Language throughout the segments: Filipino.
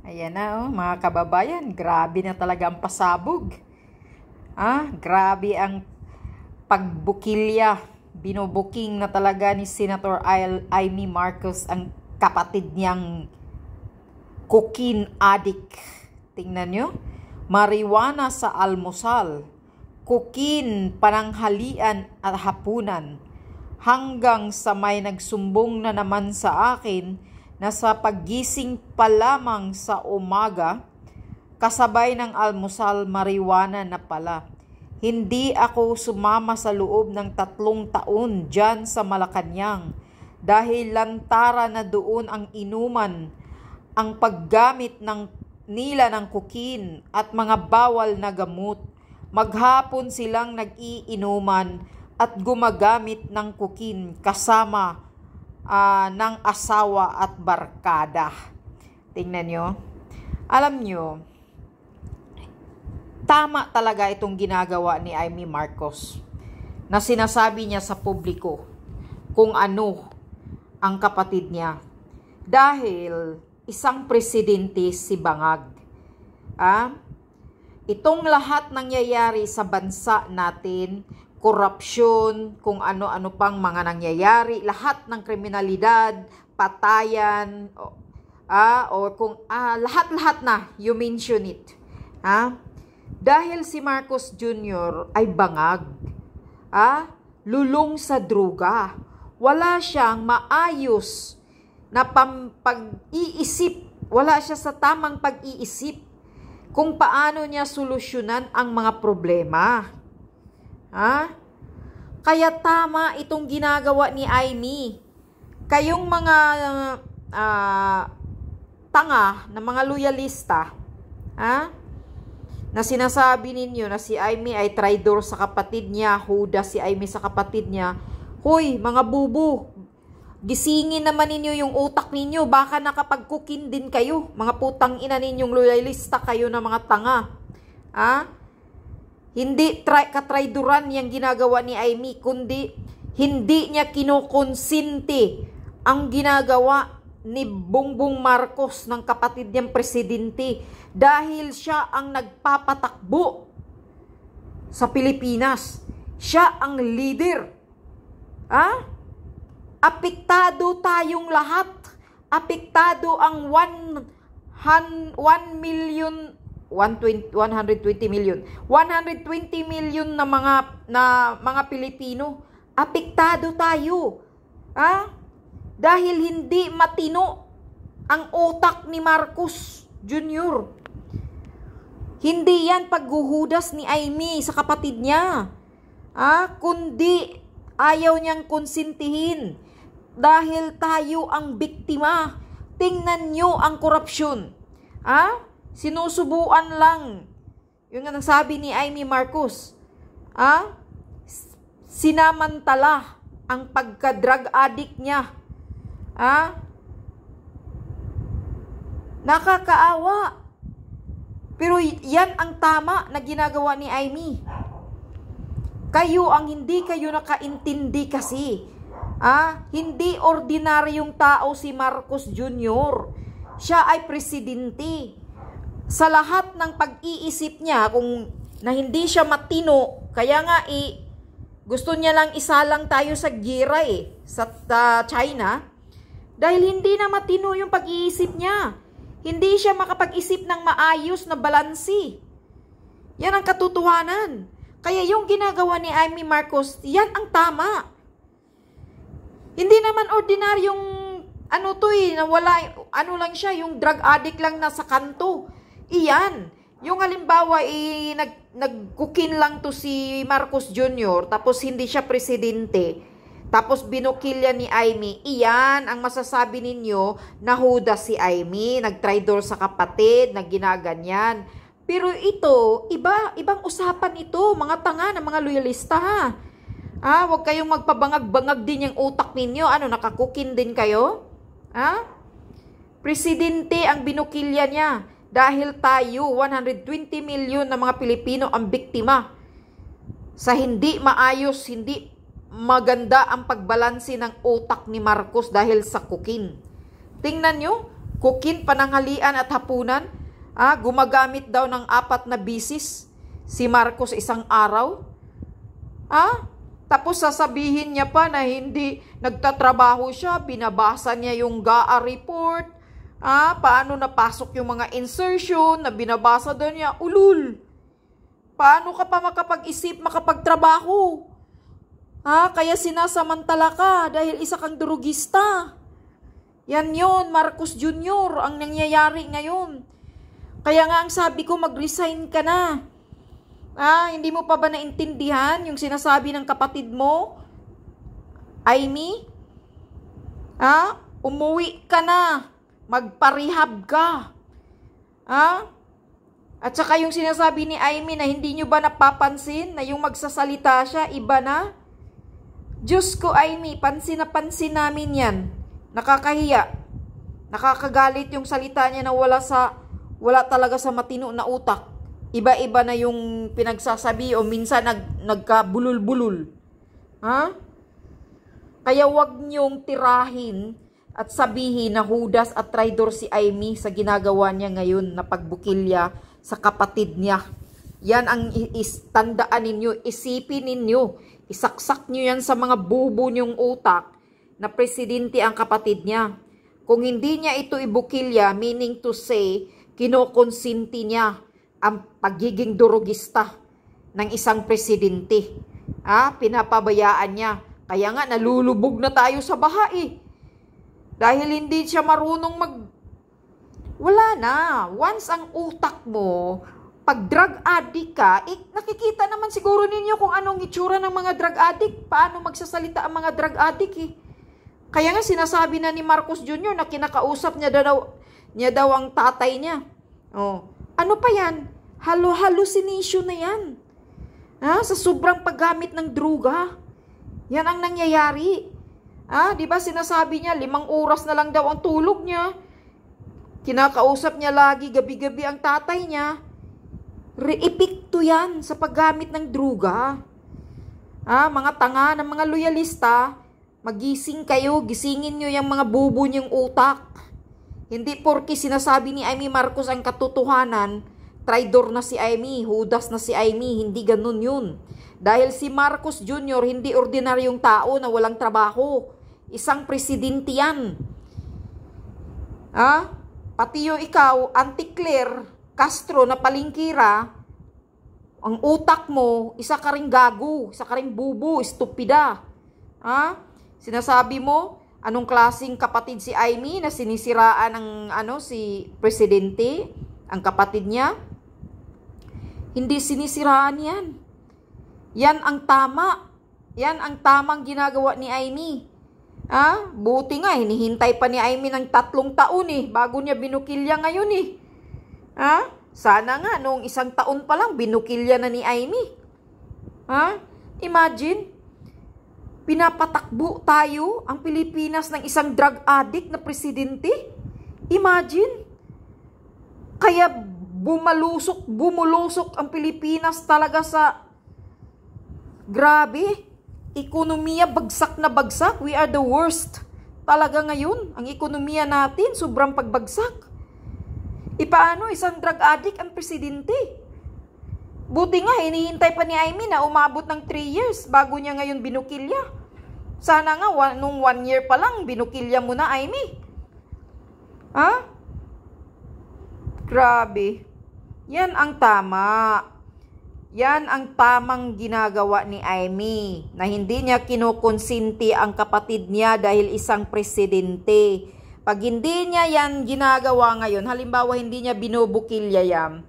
Ayan na mga kababayan, grabe na talaga ang pasabog. Grabe ang pagbukilya. Binubuking na talaga ni Senator Amy Marcos ang kapatid niyang cocaine addict. Tingnan nyo, marijuana sa almusal, cocaine pananghalian at hapunan, hanggang sa may nagsumbong na naman sa akin na sa paggising pa lamang sa umaga, kasabay ng almusal, marijuana na pala. Hindi ako sumama sa loob ng 3 taon dyan sa Malacanang dahil lantara na doon ang inuman, ang paggamit nila ng cocaine at mga bawal na gamot. Maghapon silang nag-iinuman at gumagamit ng cocaine kasama ng asawa at barkada. Tingnan nyo. Alam nyo, tama talaga itong ginagawa ni Amy Marcos na sinasabi niya sa publiko kung ano ang kapatid niya. Dahil isang presidente si Bangag. Itong lahat nangyayari sa bansa natin, korupsyon, kung ano-ano pang mga nangyayari, lahat ng kriminalidad, patayan, o kung lahat-lahat na, you mention it. Dahil si Marcos Jr. ay bangag, lulong sa droga, wala siyang maayos na pag-iisip, wala siya sa tamang pag-iisip kung paano niya solusyonan ang mga problema. Kaya tama itong ginagawa ni Amy. Kayong mga tanga na mga loyalista, na sinasabi ninyo na si Amy ay traidor sa kapatid niya, Judas si Amy sa kapatid niya. Hoy, mga bubo, gisingin naman ninyo yung utak ninyo, baka nakapagkukin din kayo. Mga putang ina ninyong loyalista kayo na mga tanga. Hindi katraiduran yung ginagawa ni Amy, kundi hindi niya kinukonsinti ang ginagawa ni Bongbong Marcos ng kapatid niyang presidente dahil siya ang nagpapatakbo sa Pilipinas. Siya ang leader. Apektado tayong lahat. Apektado ang 120 million na mga Pilipino. Apektado tayo. Dahil hindi matino ang utak ni Marcos Jr. Hindi yan pagguhudas ni Amy sa kapatid niya. Kundi ayaw niyang konsintihin dahil tayo ang biktima. Tingnan nyo ang korupsyon. Sinusubuan lang. Yung nga sabi ni Amy Marcos. Sinamantala ang pagka-drug addict niya. Nakakaawa. Pero yan ang tama na ginagawa ni Amy. Kayo ang hindi kayo nakaintindi kasi. Hindi ordinaryong tao si Marcos Jr. Siya ay presidente. Sa lahat ng pag-iisip niya, kung na hindi siya matino, kaya nga gusto niya lang isalang tayo sa gira sa China. Dahil hindi na matino yung pag-iisip niya. Hindi siya makapag-isip ng maayos na balansi. Yan ang katotohanan. Kaya yung ginagawa ni Amy Marcos, yan ang tama. Hindi naman ordinaryong na wala, lang siya, yung drug addict lang nasa kanto. Iyan. Yung halimbawa, nagkukin lang to si Marcos Jr., tapos hindi siya presidente, tapos binukilya ni Amy, iyan ang masasabi ninyo na Judas si Amy, nagtraidor sa kapatid, nagginaganyan. Pero ito, ibang usapan ito, mga tanga na mga loyalista huwag kayong magpabangag-bangag din yung utak ninyo. Nakakukin din kayo? Presidente ang binukilya niya dahil tayo, 120 million na mga Pilipino ang biktima sa hindi maayos, hindi maganda ang pagbalansi ng utak ni Marcos dahil sa kukin. Tingnan nyo, Cooking, pananghalian at hapunan. Gumagamit daw ng 4 na bisis si Marcos isang araw. Tapos sasabihin niya pa na hindi nagtatrabaho siya, binabasa niya yung GAA report. Paano napasok yung mga insertion na binabasa doon niya. Ulul! Paano ka pa makapag-isip, makapagtrabaho? Kaya sinasamantala ka dahil isa kang durugista. Yan yun, Marcos Jr. ang nangyayari ngayon. Kaya nga ang sabi ko, mag-resign ka na. Hindi mo pa ba naintindihan yung sinasabi ng kapatid mo? Amy? Umuwi ka na. Magparehab ka. At saka yung sinasabi ni Amy na hindi nyo ba napapansin na yung magsasalita siya, iba na? Diyos ko, Amy, pansin na pansin namin yan. Nakakahiya. Nakakagalit yung salita niya na wala talaga sa matino na utak. Iba-iba na yung pinagsasabi o minsan nagkabulul-bulul. Kaya wag niyong tirahin at sabihin na hudas at traidor si Amy sa ginagawa niya ngayon na pagbukilya sa kapatid niya. Yan ang tandaan ninyo, isipin ninyo, isaksak niyo yan sa mga bubo niyong utak na presidente ang kapatid niya. Kung hindi niya ito ibukilya, meaning to say, kinokonsinti niya ang pagiging durugista ng isang presidente. Pinapabayaan niya. Kaya nga, nalulubog na tayo sa baha Dahil hindi siya marunong Wala na. Once ang utak mo, pag drug addict ka, nakikita naman siguro ninyo kung anong itsura ng mga drug addict. Paano magsasalita ang mga drug addict Kaya nga sinasabi na ni Marcos Jr. na kinakausap niya daw ang tatay niya. Ano pa yan? Hallucination na yan. Sa sobrang paggamit ng druga. Yan ang nangyayari. Di ba sinasabi niya, 5 oras na lang daw ang tulog niya. Kinakausap niya lagi, gabi-gabi ang tatay niya. Epekto yan sa paggamit ng druga. Mga tanga ng mga loyalista, magising kayo, gisingin nyo yung mga bubo niyong utak. Hindi porke sinasabi ni Amy Marcos ang katotohanan, traidor na si Amy, hudas na si Amy, hindi ganun yun. Dahil si Marcos Jr. hindi ordinaryong tao na walang trabaho. Isang presidente yan. Pati yung ikaw, Anti-Claire Castro na palingkira, ang utak mo, isa ka ring gago, isa ka ring bubo, estupida. Sinasabi mo, anong klaseng kapatid si Amy na sinisiraan ng si presidente, ang kapatid niya? Hindi sinisiraan yan. Yan ang tama. Yan ang tamang ginagawa ni Amy. Buti nga, hinihintay pa ni Amy ng 3 taon bago niya binukilya ngayon Sana nga, noong 1 taon pa lang, binukilya na ni Amy. Imagine, pinapatakbo tayo, ang Pilipinas, ng isang drug addict na presidente. Imagine. Kaya bumulusok ang Pilipinas talaga sa grabe. Ekonomiya bagsak na bagsak. We are the worst. Talaga ngayon, ang ekonomiya natin sobrang pagbagsak. Paano isang drug addict ang presidente? Buti nga, hinihintay pa ni Amy na umabot ng 3 years bago niya ngayon binukilya. Sana nga, nung 1 year pa lang, binukilya mo na, Amy. Grabe. Yan ang tama. Yan ang tamang ginagawa ni Amy, na hindi niya kinukonsinti ang kapatid niya dahil isang presidente. Pag hindi niya yan ginagawa ngayon, halimbawa hindi niya binubukilya yan,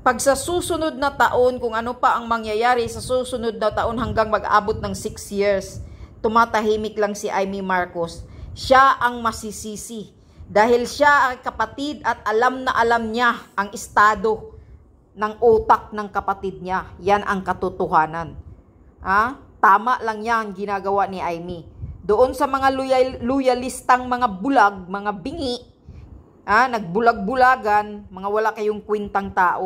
pag sa susunod na taon, kung ano pa ang mangyayari sa susunod na taon hanggang mag-abot ng 6 years, tumatahimik lang si Amy Marcos. Siya ang masisisi. Dahil siya ang kapatid at alam na alam niya ang estado ng utak ng kapatid niya. Yan ang katotohanan. Tama lang yan ginagawa ni Amy. Doon sa mga loyalistang mga bulag, mga bingi, nagbulag-bulagan, mga wala kayong kwintang tao.